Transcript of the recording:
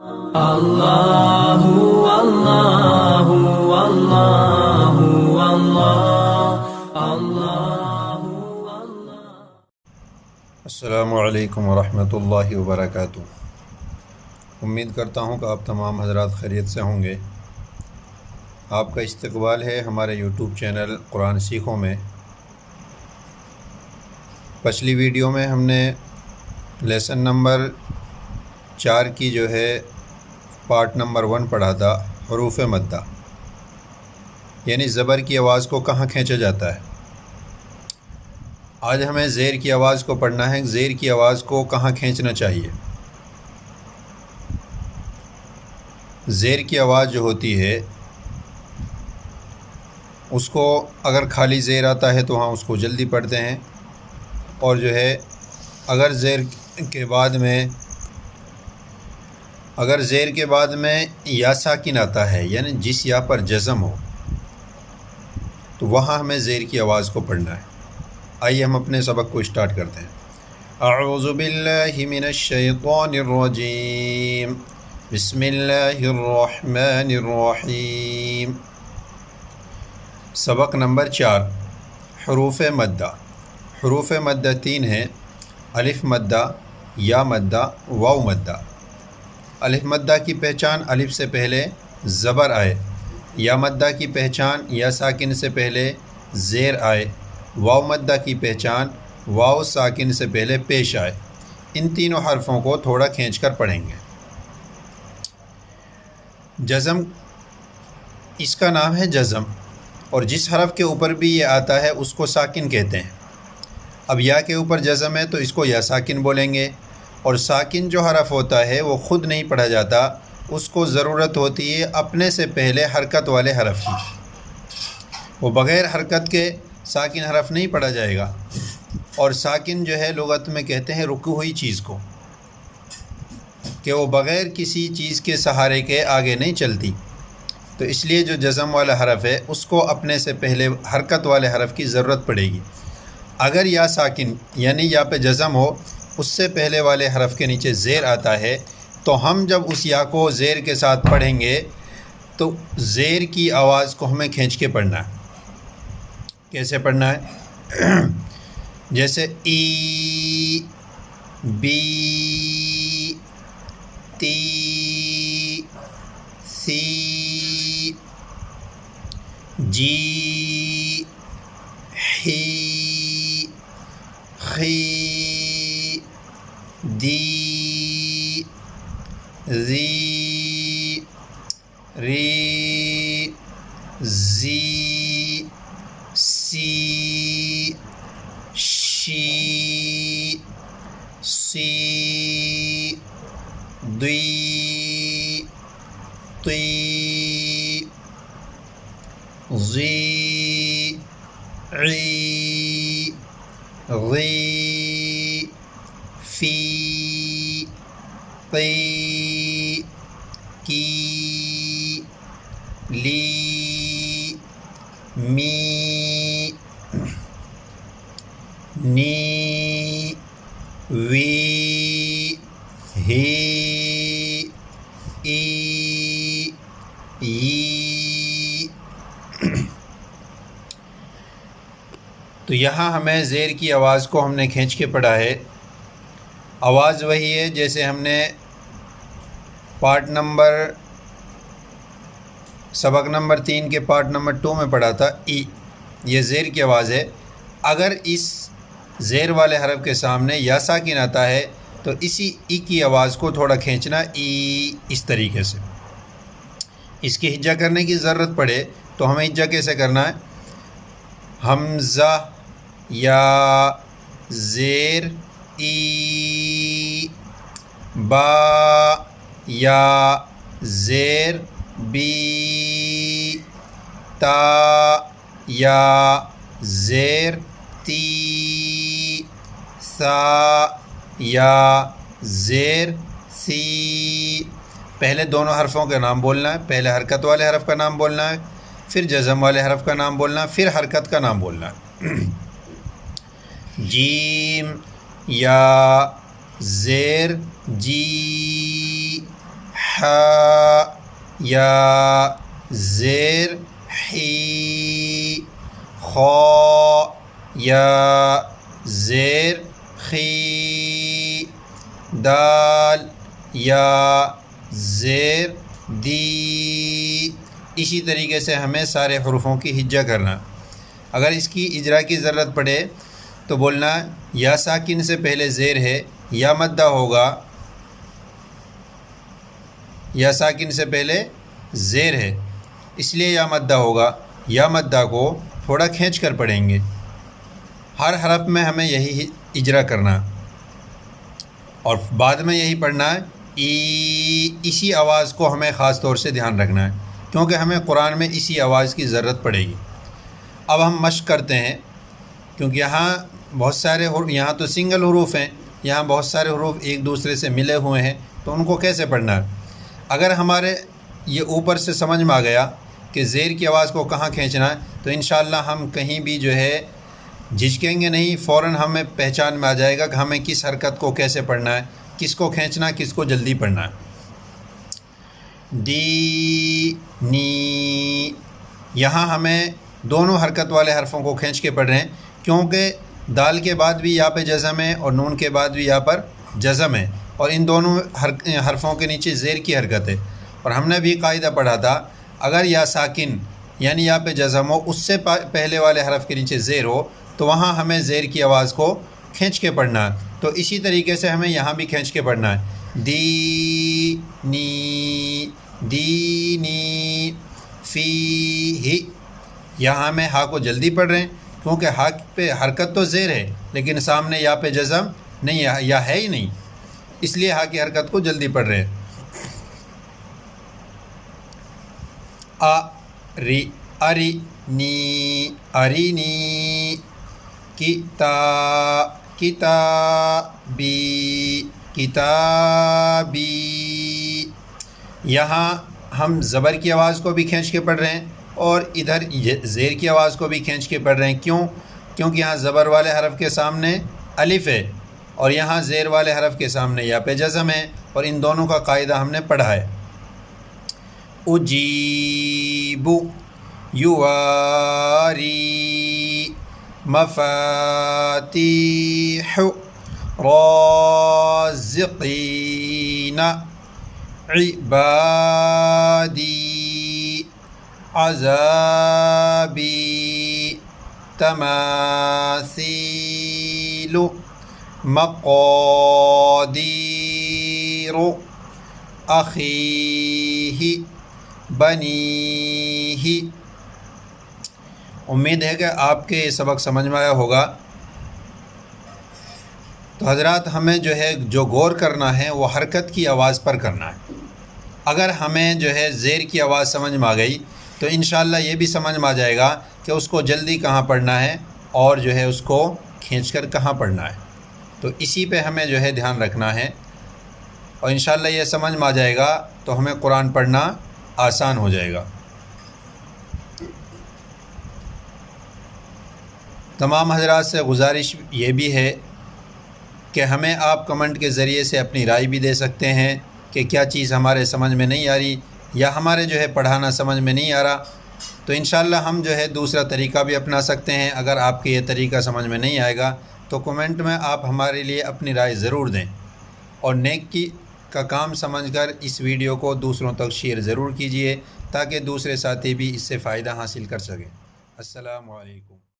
اللہ اللہ اللہ اللہ اللہ۔ السلام علیکم ورحمۃ اللہ وبرکاتہ۔ امید کرتا ہوں کہ آپ تمام حضرات خیریت سے ہوں گے۔ آپ کا استقبال ہے ہمارے یوٹیوب چینل قرآن سیکھوں میں۔ پچھلی ویڈیو میں ہم نے لیسن نمبر 4 کی جو ہے پارٹ نمبر 1 پڑھا تھا، حروف مدہ، یعنی زبر کی آواز کو کہاں کھینچا جاتا ہے۔ آج ہمیں زیر کی آواز کو پڑھنا ہے، زیر کی آواز کو کہاں کھینچنا چاہیے۔ زیر کی آواز جو ہوتی ہے اس کو اگر خالی زیر آتا ہے تو ہاں اس کو جلدی پڑھتے ہیں، اور جو ہے اگر زیر کے بعد میں یا ساکن آتا ہے، یعنی جس یا پر جزم ہو، تو وہاں ہمیں زیر کی آواز کو پڑھنا ہے۔ آئیے ہم اپنے سبق کو اسٹارٹ کرتے ہیں۔ اعوذ باللہ من الشیطان الرجیم، بسم اللہ الرحمن الرحیم۔ سبق نمبر 4، حروف مدہ۔ حروف مدہ 3 ہیں: الف مدہ، یا مدہ، واو مدہ۔ الف مدہ کی پہچان الف سے پہلے زبر آئے، یا مدہ کی پہچان یا ساکن سے پہلے زیر آئے، واو مدہ کی پہچان واو ساکن سے پہلے پیش آئے۔ ان تینوں حرفوں کو تھوڑا کھینچ کر پڑھیں گے۔ جزم، اس کا نام ہے جزم، اور جس حرف کے اوپر بھی یہ آتا ہے اس کو ساکن کہتے ہیں۔ اب یا کے اوپر جزم ہے تو اس کو یا ساکن بولیں گے، اور ساکن جو حرف ہوتا ہے وہ خود نہیں پڑھا جاتا، اس کو ضرورت ہوتی ہے اپنے سے پہلے حرکت والے حرف کی۔ وہ بغیر حرکت کے ساکن حرف نہیں پڑھا جائے گا، اور ساکن جو ہے لغت میں کہتے ہیں رکی ہوئی چیز کو، کہ وہ بغیر کسی چیز کے سہارے کے آگے نہیں چلتی۔ تو اس لیے جو جزم والا حرف ہے اس کو اپنے سے پہلے حرکت والے حرف کی ضرورت پڑے گی۔ اگر یا ساکن یعنی یا پہ جزم ہو، اس سے پہلے والے حرف کے نیچے زیر آتا ہے، تو ہم جب اس یا کو زیر کے ساتھ پڑھیں گے تو زیر کی آواز کو ہمیں کھینچ کے پڑھنا ہے۔ کیسے پڑھنا ہے؟ جیسے ای، بی، تی، سی، جی، حی، خی، دی، ذی، ری، زی، سی، شی، سی، دی، تی، ضی، عی، غی، فی، قی، کی، لی، می، نی، وی، ہی، ای، ی۔ تو یہاں ہمیں زیر کی آواز کو ہم نے کھینچ کے پڑھا ہے۔ آواز وہی ہے جیسے ہم نے سبق نمبر 3 کے پارٹ نمبر 2 میں پڑھا تھا، ای، یہ زیر کی آواز ہے۔ اگر اس زیر والے حرف کے سامنے یا ساکن آتا ہے تو اسی ای کی آواز کو تھوڑا کھینچنا، ای، اس طریقے سے۔ اس کی ہجا کرنے کی ضرورت پڑے تو ہمیں ہجا کیسے کرنا ہے؟ حمزہ یا زیر ای، با یا زیر بی، تا یا زیر تی، سا یا زیر سی۔ پہلے دونوں حرفوں کا نام بولنا ہے، پہلے حرکت والے حرف کا نام بولنا ہے، پھر جزم والے حرف کا نام بولنا ہے، پھر حرکت کا نام بولنا ہے۔ جیم یا زیر جی، یا زیر حی، خا یا زیر خی، دال یا زیر دی۔ اسی طریقے سے ہمیں سارے حروفوں کی ہجا کرنا۔ اگر اس کی اجرا کی ضرورت پڑے تو بولنا یا ساکن سے پہلے زیر ہے، یا مدہ ہوگا، یا ساکن سے پہلے زیر ہے اس لیے یا مدہ ہوگا، یا مدہ کو تھوڑا کھینچ کر پڑھیں گے۔ ہر حرف میں ہمیں یہی اجرا کرنا اور بعد میں یہی پڑھنا ہے۔ اسی آواز کو ہمیں خاص طور سے دھیان رکھنا ہے کیونکہ ہمیں قرآن میں اسی آواز کی ضرورت پڑے گی۔ اب ہم مشق کرتے ہیں کیونکہ یہاں بہت سارے یہاں تو سنگل حروف ہیں، یہاں بہت سارے حروف ایک دوسرے سے ملے ہوئے ہیں، تو ان کو کیسے پڑھنا ہے؟ اگر ہمارے یہ اوپر سے سمجھ میں آ گیا کہ زیر کی آواز کو کہاں کھینچنا ہے تو انشاءاللہ ہم کہیں بھی جو ہے جھجکیں گے نہیں، فوراً ہمیں پہچان میں آ جائے گا کہ ہمیں کس حرکت کو کیسے پڑھنا ہے، کس کو کھینچنا ہے، کس کو جلدی پڑھنا ہے۔ دی نی، یہاں ہمیں دونوں حرکت والے حرفوں کو کھینچ کے پڑھ رہے ہیں کیونکہ دال کے بعد بھی یا پہ جزم ہے اور نون کے بعد بھی یا پر جزم ہے، اور ان دونوں حرفوں کے نیچے زیر کی حرکت ہے۔ اور ہم نے بھی قاعدہ پڑھا تھا اگر یا ساکن یعنی یا پہ جزم ہو اس سے پہلے والے حرف کے نیچے زیر ہو تو وہاں ہمیں زیر کی آواز کو کھینچ کے پڑھنا ہے، تو اسی طریقے سے ہمیں یہاں بھی کھینچ کے پڑھنا ہے۔ دی نی، دی نی، فی ہی، یہاں ہمیں ہا کو جلدی پڑھ رہے ہیں کیونکہ ہا پہ حرکت تو زیر ہے لیکن سامنے یا پہ جزم نہیں ہے، یا ہے ہی نہیں، اس لیے ہا کی حرکت کو جلدی پڑھ رہے ہیں۔ اری، اری نی، اری نی، کتا، کتابی، کتابی، یہاں ہم زبر کی آواز کو بھی کھینچ کے پڑھ رہے ہیں اور ادھر زیر کی آواز کو بھی کھینچ کے پڑھ رہے ہیں۔ کیونکہ یہاں زبر والے حرف کے سامنے الف ہے اور یہاں زیر والے حرف کے سامنے یا پہ جزم ہے، اور ان دونوں کا قاعدہ ہم نے پڑھا ہے۔ اجیب، یواری، مفاتیح، رازقین، عبادی، عذابی، تماثیل، مقادیر، اخیہ، بنیہ۔ امید ہے کہ آپ کے یہ سبق سمجھ میں آیا ہوگا۔ تو حضرات ہمیں جو ہے جو غور کرنا ہے وہ حرکت کی آواز پر کرنا ہے۔ اگر ہمیں جو ہے زیر کی آواز سمجھ میں آ گئی تو انشاءاللہ یہ بھی سمجھ میں آ جائے گا کہ اس کو جلدی کہاں پڑھنا ہے اور جو ہے اس کو کھینچ کر کہاں پڑھنا ہے، تو اسی پہ ہمیں جو ہے دھیان رکھنا ہے، اور انشاءاللہ یہ سمجھ میں آ جائے گا تو ہمیں قرآن پڑھنا آسان ہو جائے گا۔ تمام حضرات سے گزارش یہ بھی ہے کہ ہمیں آپ کمنٹ کے ذریعے سے اپنی رائے بھی دے سکتے ہیں کہ کیا چیز ہمارے سمجھ میں نہیں آ رہی یا ہمارے جو ہے پڑھانا سمجھ میں نہیں آ رہا، تو انشاءاللہ ہم جو ہے دوسرا طریقہ بھی اپنا سکتے ہیں۔ اگر آپ کے یہ طریقہ سمجھ میں نہیں آئے گا تو کمنٹ میں آپ ہمارے لیے اپنی رائے ضرور دیں، اور نیکی کا کام سمجھ کر اس ویڈیو کو دوسروں تک شیئر ضرور کیجئے تاکہ دوسرے ساتھی بھی اس سے فائدہ حاصل کر سکیں۔ السلام علیکم۔